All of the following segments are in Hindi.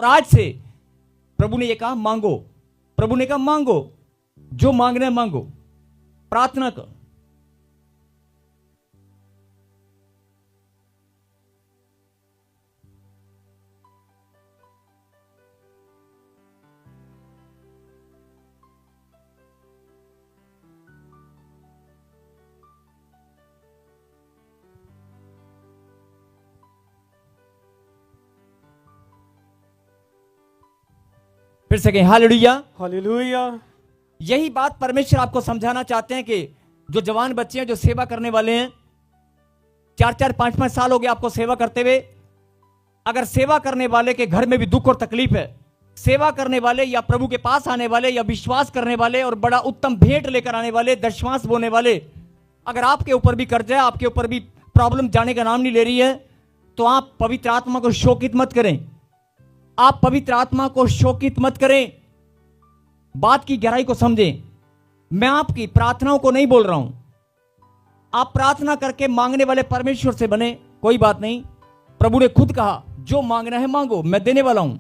और आज से प्रभु ने ये कहा मांगो, प्रभु ने कहा मांगो, जो मांगना है मांगो, प्रार्थना करो। फिर से कहें हालेलुया, हालेलुया। यही बात परमेश्वर आपको समझाना चाहते हैं कि जो जवान बच्चे हैं, जो सेवा करने वाले हैं, 4-4 5-5 साल हो गए आपको सेवा करते हुए। अगर सेवा करने वाले के घर में भी दुख और तकलीफ है, सेवा करने वाले या प्रभु के पास आने वाले या विश्वास करने वाले और बड़ा उत्तम भेंट लेकर आने वाले, दशमांश बोने वाले, अगर आपके ऊपर भी कर्ज है, आपके ऊपर भी प्रॉब्लम जाने का नाम नहीं ले रही है, तो आप पवित्र आत्मा को शोकित मत करें। आप पवित्र आत्मा को शोकित मत करें। बात की गहराई को समझें। मैं आपकी प्रार्थनाओं को नहीं बोल रहा हूं। आप प्रार्थना करके मांगने वाले परमेश्वर से बने, कोई बात नहीं। प्रभु ने खुद कहा जो मांगना है मांगो, मैं देने वाला हूं।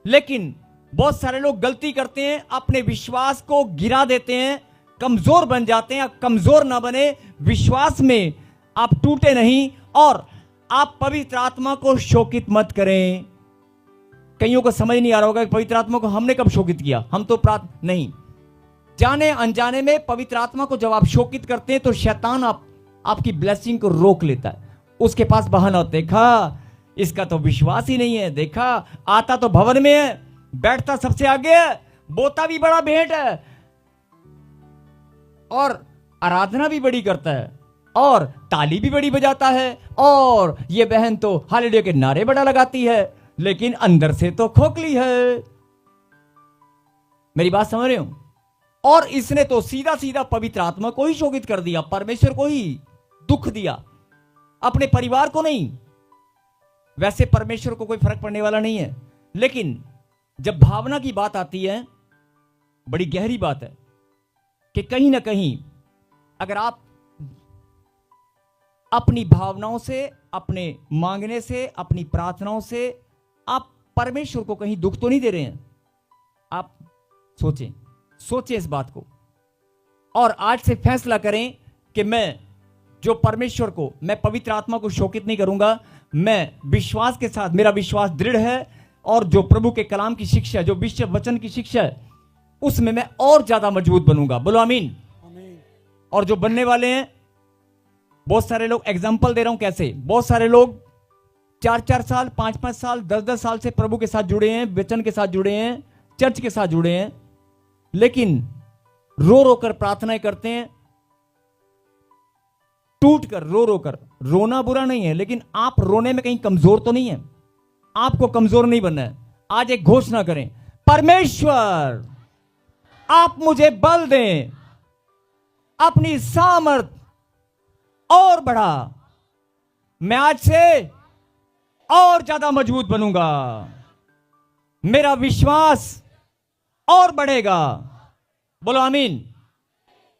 लेकिन बहुत सारे लोग गलती करते हैं, अपने विश्वास को गिरा देते हैं, कमजोर बन जाते हैं। कमजोर ना बने, विश्वास में आप टूटे नहीं, और आप पवित्र आत्मा को शोकित मत करें। कईयों को समझ नहीं आ रहा होगा कि पवित्र आत्मा को हमने कब शोकित किया, हम तो नहीं, जाने अनजाने में पवित्र आत्मा को जब आप शोकित करते हैं तो शैतान आपकी ब्लेसिंग को रोक लेता है। उसके पास बहाना होता है, देखा इसका तो विश्वास ही नहीं है, देखा आता तो भवन में है, बैठता सबसे आगे है, बोता भी बड़ा भेंट है, और आराधना भी बड़ी करता है, और ताली भी बड़ी बजाता है, और ये बहन तो हालेलुया के नारे बड़ा लगाती है, लेकिन अंदर से तो खोखली है। मेरी बात समझ रहे हो? और इसने तो सीधा सीधा पवित्र आत्मा को ही शोकित कर दिया, परमेश्वर को ही दुख दिया, अपने परिवार को नहीं। वैसे परमेश्वर को कोई फर्क पड़ने वाला नहीं है, लेकिन जब भावना की बात आती है, बड़ी गहरी बात है कि कहीं ना कहीं अगर आप अपनी भावनाओं से, अपने मांगने से, अपनी प्रार्थनाओं से आप परमेश्वर को कहीं दुख तो नहीं दे रहे हैं। आप सोचें इस बात को, और आज से फैसला करें कि मैं जो परमेश्वर को, मैं पवित्र आत्मा को शोकित नहीं करूंगा। मैं विश्वास के साथ, मेरा विश्वास दृढ़ है, और जो प्रभु के कलाम की शिक्षा है, जो विश्व वचन की शिक्षा है, उसमें मैं और ज्यादा मजबूत बनूंगा। बोलो आमीन। और जो बनने वाले हैं, बहुत सारे लोग, एग्जाम्पल दे रहा हूं कैसे, बहुत सारे लोग 4-4 साल, 5-5 साल, 10-10 साल से प्रभु के साथ जुड़े हैं, वचन के साथ जुड़े हैं, चर्च के साथ जुड़े हैं, लेकिन रो रो कर प्रार्थनाएं करते हैं, टूट कर, रो रो कर। रोना बुरा नहीं है, लेकिन आप रोने में कहीं कमजोर तो नहीं है। आपको कमजोर नहीं बनना है। आज एक घोषणा करें, परमेश्वर आप मुझे बल दें, अपनी सामर्थ और बढ़ा, मैं आज से और ज्यादा मजबूत बनूंगा, मेरा विश्वास और बढ़ेगा। बोलो आमीन।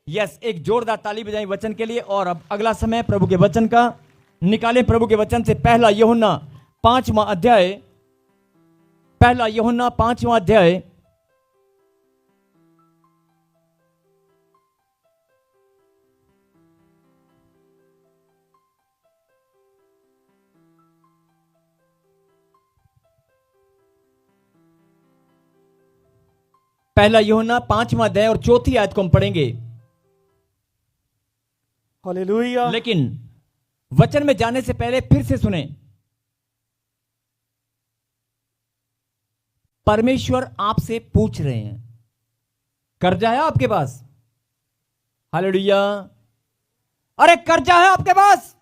यस, एक जोरदार ताली बजाएं वचन के लिए। और अब अगला समय प्रभु के वचन का निकालें। प्रभु के वचन से पहला यूहन्ना 5वां अध्याय, पहला यूहन्ना 5वां अध्याय, पहला यूहन्ना 5वां अध्याय और 4थी आयत को हम पढ़ेंगे। हालेलुया। लेकिन वचन में जाने से पहले फिर से सुने, परमेश्वर आपसे पूछ रहे हैं, कर्जा है आपके पास? हालेलुया। अरे कर्जा है आपके पास,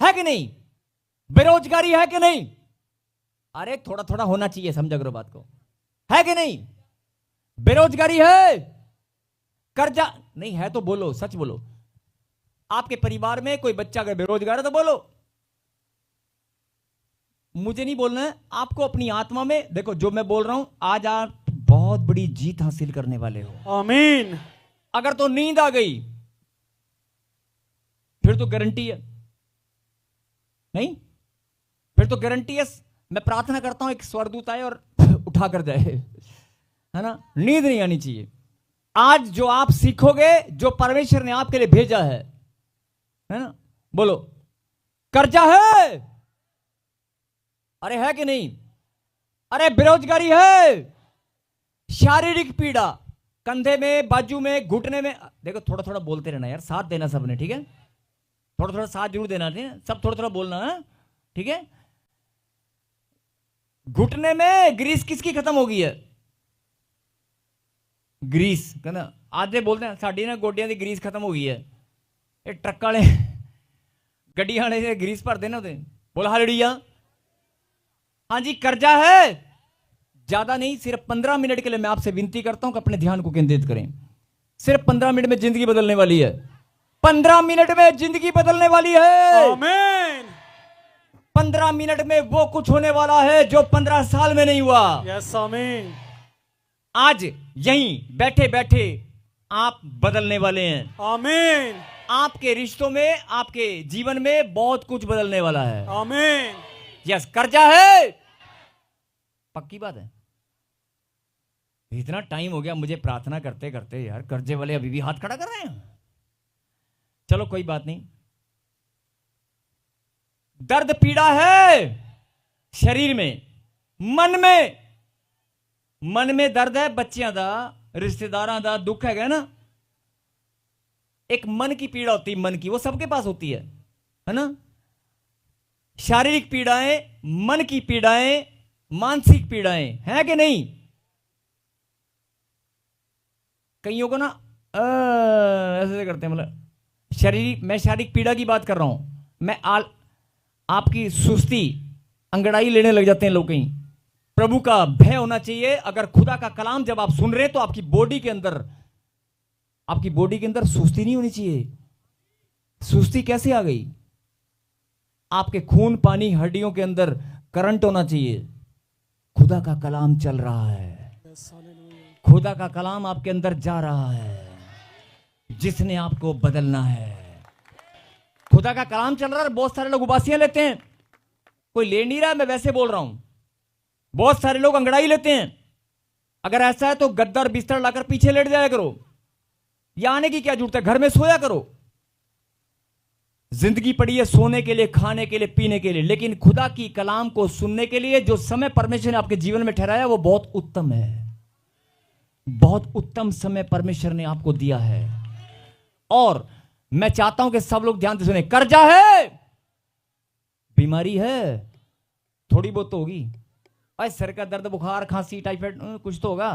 है कि नहीं? बेरोजगारी है कि नहीं? अरे थोड़ा थोड़ा होना चाहिए, समझा करो बात को, है कि नहीं? बेरोजगारी है, कर्जा नहीं है तो बोलो, सच बोलो। आपके परिवार में कोई बच्चा अगर बेरोजगार है तो बोलो। मुझे नहीं बोलना है, आपको अपनी आत्मा में देखो। जो मैं बोल रहा हूं, आज आप बहुत बड़ी जीत हासिल करने वाले हो। आमीन। अगर तो नींद आ गई फिर तो गारंटी है, नहीं? फिर तो गारंटी है मैं प्रार्थना करता हूं एक स्वर्गदूत आए और उठा कर जाए, है ना। नींद नहीं आनी चाहिए। आज जो आप सीखोगे, जो परमेश्वर ने आपके लिए भेजा है ना, बोलो कर्जा है, अरे है कि नहीं, अरे बेरोजगारी है, शारीरिक पीड़ा, कंधे में, बाजू में, घुटने में। देखो थोड़ा थोड़ा बोलते रहना यार, साथ देना सबने, ठीक है। थोड़ा थोड़ा साथ जरूर देना, ठीक है, सब थोड़ा थोड़ा बोलना है, ठीक है। घुटने में ग्रीस किसकी खत्म हो गई है? ग्रीस कहना आधे बोलते हैं साड़ी ना गोडियां दी ग्रीस खत्म हो गई है। ये ट्रक वाले गड्डी वाले से ग्रीस भर देना उसे, बोला हालेलुया। हाँ जी, कर्जा है, ज्यादा नहीं, सिर्फ 15 मिनट के लिए मैं आपसे विनती करता हूं कि अपने ध्यान को केंद्रित करें। सिर्फ 15 मिनट में जिंदगी बदलने वाली है। 15 मिनट में जिंदगी बदलने वाली है। आमीन। 15 मिनट में वो कुछ होने वाला है जो 15 साल में नहीं हुआ। यस आमीन। आज यहीं बैठे बैठे आप बदलने वाले हैं। आमीन। आपके रिश्तों में, आपके जीवन में बहुत कुछ बदलने वाला है। आमीन। यस, कर्जा है, पक्की बात है। इतना टाइम हो गया मुझे प्रार्थना करते करते यार, कर्जे वाले अभी भी हाथ खड़ा कर रहे हैं। चलो कोई बात नहीं। दर्द पीड़ा है शरीर में, मन में दर्द है, बच्चियां दा, रिश्तेदारां दा दुख है ना। एक मन की पीड़ा होती है, मन की, वो सबके पास होती है ना। शारीरिक पीड़ाएं, मन की पीड़ाएं, मानसिक पीड़ाएं, हैं कि नहीं? कईयों को ना ऐसे करते हैं, मतलब मैं शारीरिक पीड़ा की बात कर रहा हूं। मैं आपकी सुस्ती, अंगड़ाई लेने लग जाते हैं लोग कहीं। प्रभु का भय होना चाहिए। अगर खुदा का कलाम जब आप सुन रहे हैं तो आपकी बॉडी के अंदर सुस्ती नहीं होनी चाहिए। सुस्ती कैसे आ गई? आपके खून पानी हड्डियों के अंदर करंट होना चाहिए। खुदा का कलाम चल रहा है, खुदा का कलाम आपके अंदर जा रहा है, जिसने आपको बदलना है। खुदा का कलाम चल रहा है। बहुत सारे लोग उबासियां लेते हैं, कोई ले नहीं रहा, मैं वैसे बोल रहा हूं। बहुत सारे लोग अंगड़ाई लेते हैं। अगर ऐसा है तो गद्दा और बिस्तर लाकर पीछे लेट जाया करो। या आने की क्या जरूरत है, घर में सोया करो। जिंदगी पड़ी है सोने के लिए, खाने के लिए, पीने के लिए, लेकिन खुदा की कलाम को सुनने के लिए जो समय परमेश्वर ने आपके जीवन में ठहराया वो बहुत उत्तम है। बहुत उत्तम समय परमेश्वर ने आपको दिया है। और मैं चाहता हूं कि सब लोग ध्यान से सुने। कर्जा है, बीमारी है, थोड़ी बहुत तो होगी। अरे सर का दर्द, बुखार, खांसी, टाइफाइड, कुछ तो होगा,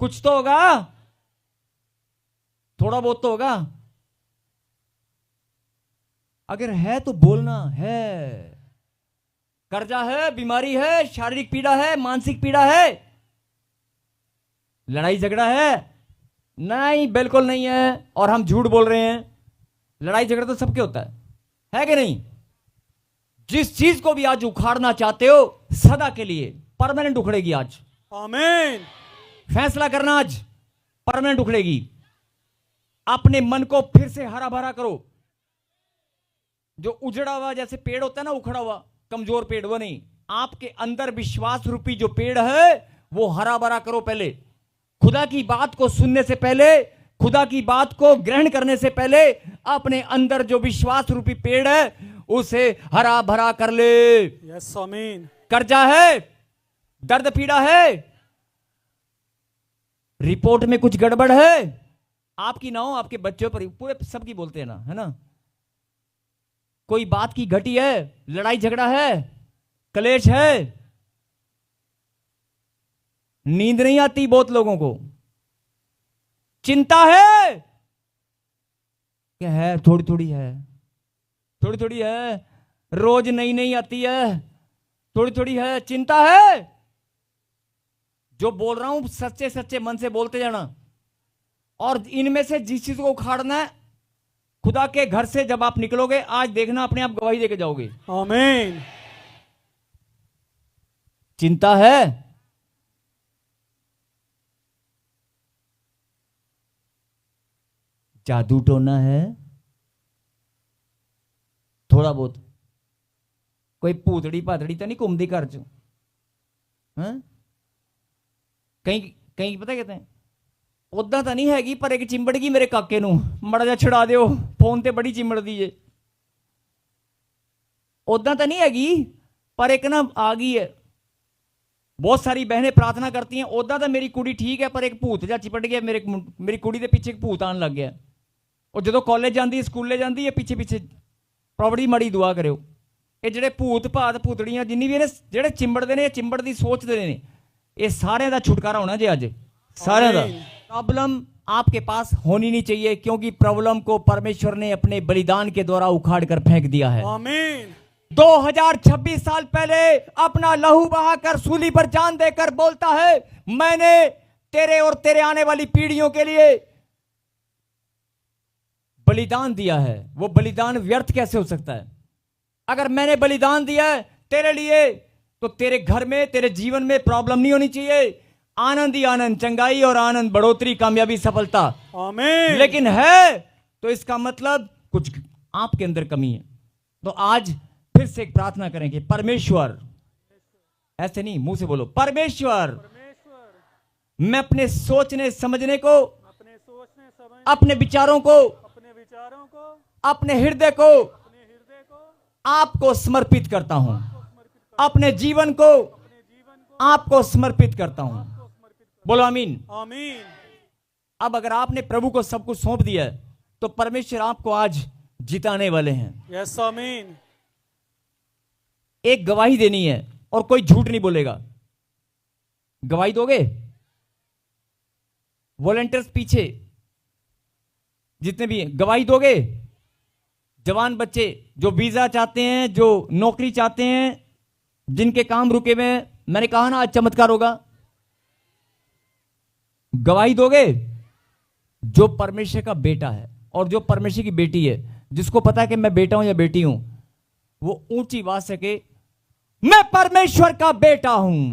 कुछ तो होगा, थोड़ा बहुत तो होगा। अगर है तो बोलना है। कर्जा है, बीमारी है, शारीरिक पीड़ा है, मानसिक पीड़ा है, लड़ाई झगड़ा है? नहीं, बिल्कुल नहीं है। और हम झूठ बोल रहे हैं। लड़ाई झगड़ा तो सबके होता है कि नहीं? जिस चीज को भी आज उखाड़ना चाहते हो, सदा के लिए परमानेंट उखड़ेगी आज। आमीन। फैसला करना, आज परमानेंट उखड़ेगी। अपने मन को फिर से हरा भरा करो। जो उजड़ा हुआ जैसे पेड़ होता है ना, उखड़ा हुआ कमजोर पेड़, वो नहीं। आपके अंदर विश्वास रूपी जो पेड़ है वो हरा भरा करो। पहले खुदा की बात को सुनने से पहले, खुदा की बात को ग्रहण करने से पहले, अपने अंदर जो विश्वास रूपी पेड़ है उसे हरा भरा कर ले। यस आमीन। कर्जा है, दर्द पीड़ा है, रिपोर्ट में कुछ गड़बड़ है, आपकी ना हो, आपके बच्चों पर, पूरे सबकी बोलते हैं ना, है ना। कोई बात की घटी है, लड़ाई झगड़ा है, कलेश है, नींद नहीं आती बहुत लोगों को, चिंता है, क्या है, थोड़ी थोड़ी है, थोड़ी थोड़ी है, रोज नई नई आती है, थोड़ी थोड़ी है, चिंता है। जो बोल रहा हूं सच्चे सच्चे मन से बोलते जाना। और इनमें से जिस चीज को उखाड़ना है, खुदा के घर से जब आप निकलोगे, आज देखना अपने आप गवाही देके जाओगे। आमीन। चिंता है, जादू टोना है, थोड़ा बहुत, कोई भूतड़ी भातड़ी तो नहीं घूमती घर च? हाँ? कहीं कहीं पता कहते हैं उदा तो नहीं हैगी, पर एक चिंबड़ गई मेरे काके नूं, मड़ा जा छुड़ा दिओ, फोन ते बड़ी चिंबड़दी जे। उदा तो नहीं हैगी, पर एक ना आ गई है। बहुत सारी बहनें प्रार्थना करती हैं, उदा तो मेरी कुड़ी ठीक है, पर एक भूत जा चिपट गया मेरी कुड़ी के पीछे एक भूत आन लग गया। और जो कॉलेज जाती है स्कूले जाती है पीछे पीछे प्रॉपर्टी माड़ी दुआ करो। ये ਜਿਹੜੇ ਭੂਤ ਭਾਤ ਭੂਤੜੀਆਂ जिन्नी भी ने ਜਿਹੜੇ चिंबड़ते ने चिंबड़ की सोचते ने, ये सारे का छुटकारा होना जे अज सारे का। प्रॉब्लम आपके पास होनी नहीं चाहिए, क्योंकि प्रॉब्लम को परमेश्वर ने अपने बलिदान के द्वारा उखाड़ कर फेंक दिया है। आमीन। 2026 साल पहले अपना लहू बहाकर सूली पर जान देकर बोलता है, मैंने तेरे और तेरे आने वाली पीढ़ियों के लिए बलिदान दिया है। वो बलिदान व्यर्थ कैसे हो सकता है? अगर मैंने बलिदान दिया है तेरे लिए, तो तेरे घर में तेरे जीवन में प्रॉब्लम नहीं होनी चाहिए। आनंद ही आनंद, चंगाई और आनंद, बढ़ोतरी, कामयाबी, सफलता। आमीन। लेकिन है तो इसका मतलब कुछ आपके अंदर कमी है। तो आज फिर से एक प्रार्थना करेंगे, परमेश्वर, ऐसे नहीं मुंह से बोलो, परमेश्वर मैं अपने सोचने समझने को, अपने विचारों को, अपने हृदय को आपको समर्पित करता हूं, अपने जीवन को आपको समर्पित करता हूं। बोलो आमीन। आमीन। अब अगर आपने प्रभु को सब कुछ सौंप दिया है, तो परमेश्वर आपको आज जिताने वाले हैं। यस आमीन। एक गवाही देनी है और कोई झूठ नहीं बोलेगा। गवाही दोगे? वॉलंटियर्स पीछे जितने भी हैं, गवाही दोगे? जवान बच्चे जो वीजा चाहते हैं, जो नौकरी चाहते हैं, जिनके काम रुके हुए हैं, मैंने कहा ना आज चमत्कार होगा। गवाही दोगे? जो परमेश्वर का बेटा है और जो परमेश्वर की बेटी है, जिसको पता है कि मैं बेटा हूं या बेटी हूं, वो ऊंची आवाज से के, मैं परमेश्वर का बेटा हूं,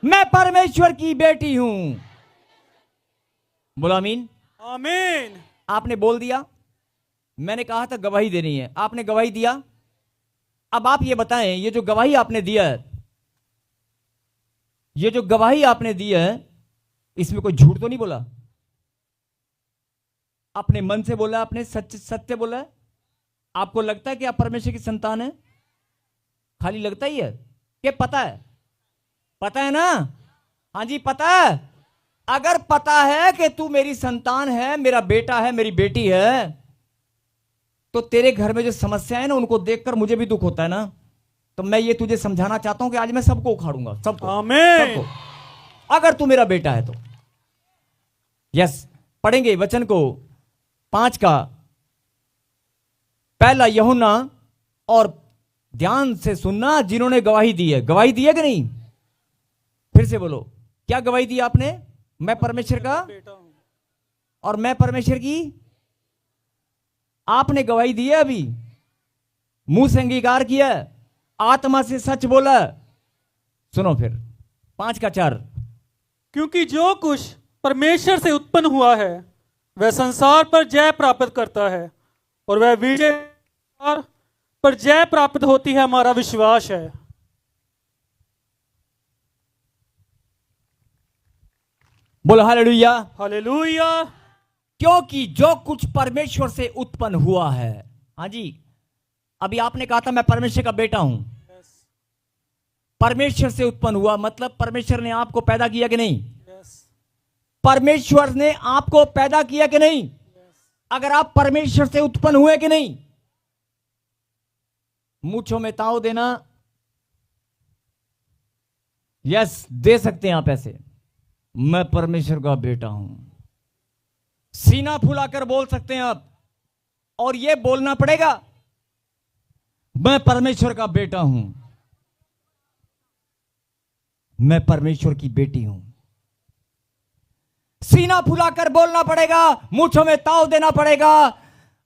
मैं परमेश्वर की बेटी हूं। बोलो आमीन। आमीन। आपने बोल दिया, मैंने कहा था गवाही देनी है, आपने गवाही दिया। अब आप ये बताएं, ये जो गवाही आपने दिया है, ये जो गवाही आपने दी है, इसमें कोई झूठ तो नहीं बोला? अपने मन से बोला, अपने सत्य बोला है? आपको लगता है कि आप परमेश्वर की संतान है? खाली लगता ही है कि पता है? पता है ना? हाँ जी पता है। अगर पता है कि तू मेरी संतान है, मेरा बेटा है, मेरी बेटी है, तो तेरे घर में जो समस्या है ना, उनको देखकर मुझे भी दुख होता है ना। तो मैं ये तुझे समझाना चाहता हूं कि आज मैं सबको उखाड़ूंगा, सबको, आमीन। सबको, अगर तू मेरा बेटा है तो। यस, पढ़ेंगे वचन को 5 का पहला यूहन्ना, और ध्यान से सुनना जिन्होंने गवाही दी है। गवाही दी है कि नहीं? फिर से बोलो, क्या गवाही दी आपने? मैं परमेश्वर का बेटा हूं और मैं परमेश्वर की। आपने गवाही दी है, अभी मुंह से अंगीकार किया, आत्मा से सच बोला। सुनो फिर 5 का 4, क्योंकि जो कुछ परमेश्वर से उत्पन्न हुआ है वह संसार पर जय प्राप्त करता है, और वह विजय पर जय प्राप्त होती है, हमारा विश्वास है। बोलो हालेलुया। हालेलुया। क्योंकि जो कुछ परमेश्वर से उत्पन्न हुआ है। हाँ जी, अभी आपने कहा था मैं परमेश्वर का बेटा हूं। परमेश्वर से उत्पन्न हुआ मतलब परमेश्वर ने आपको पैदा किया कि नहीं? परमेश्वर ने आपको पैदा किया कि नहीं? अगर आप परमेश्वर से उत्पन्न हुए कि नहीं? मूंछों में ताव देना, यस दे सकते हैं आप ऐसे, मैं परमेश्वर का बेटा हूं। सीना फुलाकर बोल सकते हैं आप, और यह बोलना पड़ेगा, मैं परमेश्वर का बेटा हूं, मैं परमेश्वर की बेटी हूं। सीना फुलाकर बोलना पड़ेगा, मूंछों में ताव देना पड़ेगा,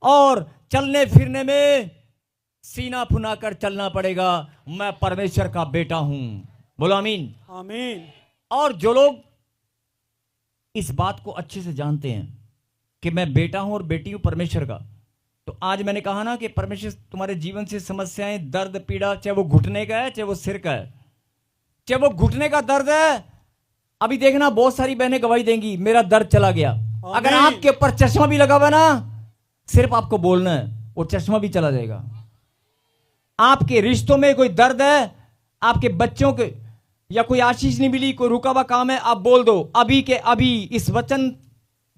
और चलने फिरने में सीना फुलाकर चलना पड़ेगा, मैं परमेश्वर का बेटा हूं। बोलो आमीन। आमीन। और जो लोग इस बात को अच्छे से जानते हैं कि मैं बेटा हूं और बेटी हूं परमेश्वर का, तो आज मैंने कहा ना कि परमेश्वर तुम्हारे जीवन से समस्याएं, दर्द, पीड़ा, चाहे वो घुटने का है, चाहे वो सिर का है, चाहे वो घुटने का दर्द है। अभी देखना बहुत सारी बहनें गवाही देंगी, मेरा दर्द चला गया। अगर आपके ऊपर चश्मा भी लगा हुआ ना, सिर्फ आपको बोलना है, वो चश्मा भी चला जाएगा। आपके रिश्तों में कोई दर्द है, आपके बच्चों के या कोई आशीष नहीं मिली, कोई रुका हुआ काम है, आप बोल दो अभी के अभी। इस वचन,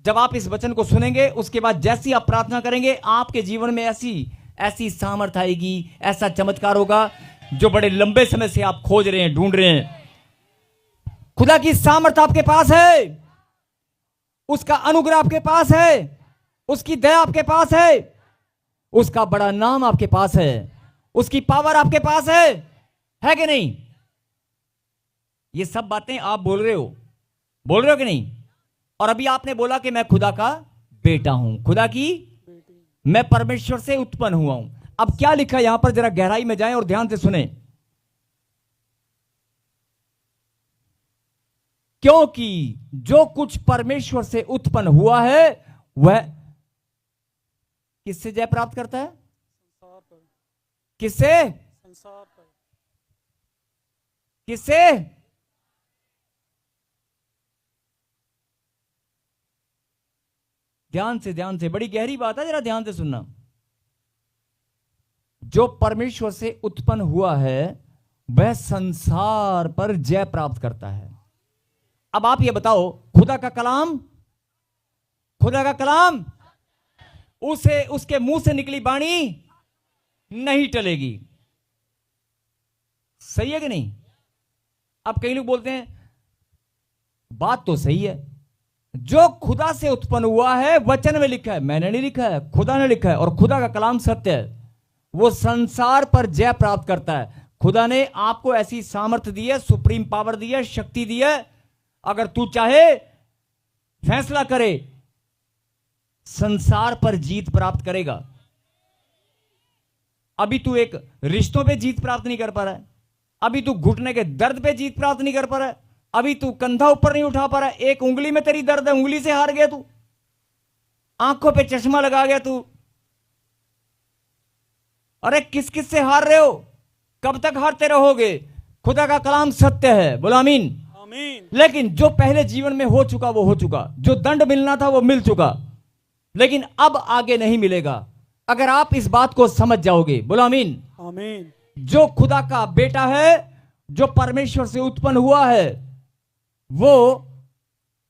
जब आप इस वचन को सुनेंगे, उसके बाद जैसी आप प्रार्थना करेंगे, आपके जीवन में ऐसी सामर्थ आएगी, ऐसा चमत्कार होगा जो बड़े लंबे समय से आप खोज रहे हैं, ढूंढ रहे हैं। खुदा की सामर्थ आपके पास है, उसका अनुग्रह आपके पास है, उसकी दया आपके पास है, उसका बड़ा नाम आपके पास है, उसकी पावर आपके पास है कि नहीं? ये सब बातें आप बोल रहे हो कि नहीं? और अभी आपने बोला कि मैं खुदा का बेटा हूं, खुदा की, मैं परमेश्वर से उत्पन्न हुआ हूं। अब क्या लिखा है यहां पर, जरा गहराई में जाएं और ध्यान से सुने। क्योंकि जो कुछ परमेश्वर से उत्पन्न हुआ है वह किससे जय प्राप्त करता है? किससे? किससे? ध्यान से, बड़ी गहरी बात है, जरा ध्यान से सुनना। जो परमेश्वर से उत्पन्न हुआ है वह संसार पर जय प्राप्त करता है। अब आप ये बताओ, खुदा का कलाम उसे, उसके मुंह से निकली वाणी नहीं टलेगी। सही है कि नहीं? अब कई लोग बोलते हैं, बात तो सही है, जो खुदा से उत्पन्न हुआ है वचन में लिखा है, मैंने नहीं लिखा है, खुदा ने लिखा है, और खुदा का कलाम सत्य है, वो संसार पर जय प्राप्त करता है। खुदा ने आपको ऐसी सामर्थ्य दी है, सुप्रीम पावर दी है, शक्ति दी है। अगर तू चाहे फैसला करे, संसार पर जीत प्राप्त करेगा। अभी तू एक रिश्तों पे जीत प्राप्त नहीं कर पा रहा है, अभी तू घुटने के दर्द पे जीत प्राप्त नहीं कर पा रहा है, अभी तू कंधा ऊपर नहीं उठा पा रहा है, एक उंगली में तेरी दर्द है, उंगली से हार गया तू, आंखों पे चश्मा लगा गया तू। अरे किस किस से हार रहे हो? कब तक हारते रहोगे? खुदा का कलाम सत्य है, बोलो आमीन। लेकिन जो पहले जीवन में हो चुका वो हो चुका, जो दंड मिलना था वो मिल चुका, लेकिन अब आगे नहीं मिलेगा। अगर आप इस बात को समझ जाओगे, बोलो आमीन। आमीन। जो खुदा का बेटा है, जो परमेश्वर से उत्पन्न हुआ है, वो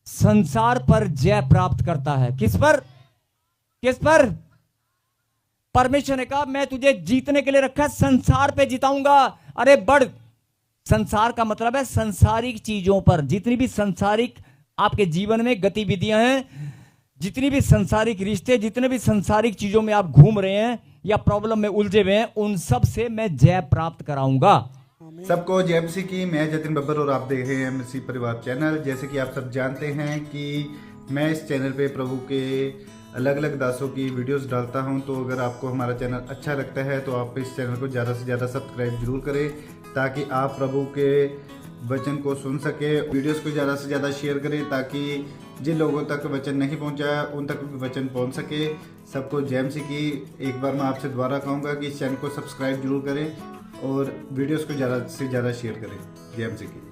संसार पर जय प्राप्त करता है। किस पर? किस पर? परमेश्वर ने कहा मैं तुझे जीतने के लिए रखा है, संसार पे जिताऊंगा। अरे बढ़, संसार का मतलब है संसारिक चीजों पर। जितनी भी संसारिक आपके जीवन में गतिविधियां हैं, जितनी भी संसारिक रिश्ते, जितने भी संसारिक चीजों में आप घूम रहे हैं या प्रॉब्लम में उलझे हुए हैं, उन सब से मैं जय प्राप्त कराऊंगा। सबको जय मसीह की। मैं जतिन बब्बर और आप देख रहे हैं मसीह परिवार चैनल। जैसे कि आप सब जानते हैं कि मैं इस चैनल पे प्रभु के अलग अलग दासों की वीडियोस डालता हूं, तो अगर आपको हमारा चैनल अच्छा लगता है तो आप इस चैनल को ज़्यादा से ज़्यादा सब्सक्राइब जरूर करें, ताकि आप प्रभु के वचन को सुन सके। वीडियोस को ज़्यादा से ज़्यादा शेयर करें, ताकि जिन लोगों तक वचन नहीं पहुंचा है उन तक भी वचन पहुंच सके। सबको जय मसीह की। एक बार मैं आपसे दोबारा कहूँगा कि इस चैनल को सब्सक्राइब जरूर करें और वीडियोस को ज़्यादा से ज़्यादा शेयर करें। जय मसीह की।